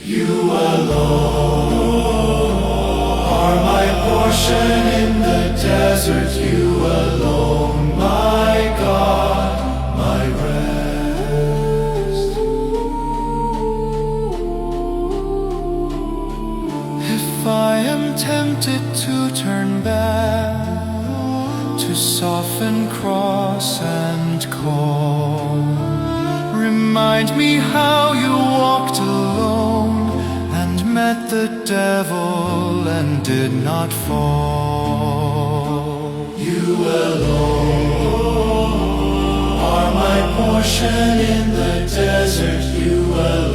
You alone are my portion in the desert. You alone, my God, my rest. If I am tempted to turn back, to soften, cross and call, remind me how you walked alone and met the devil and did not fall. You alone are my portion in the desert. You alone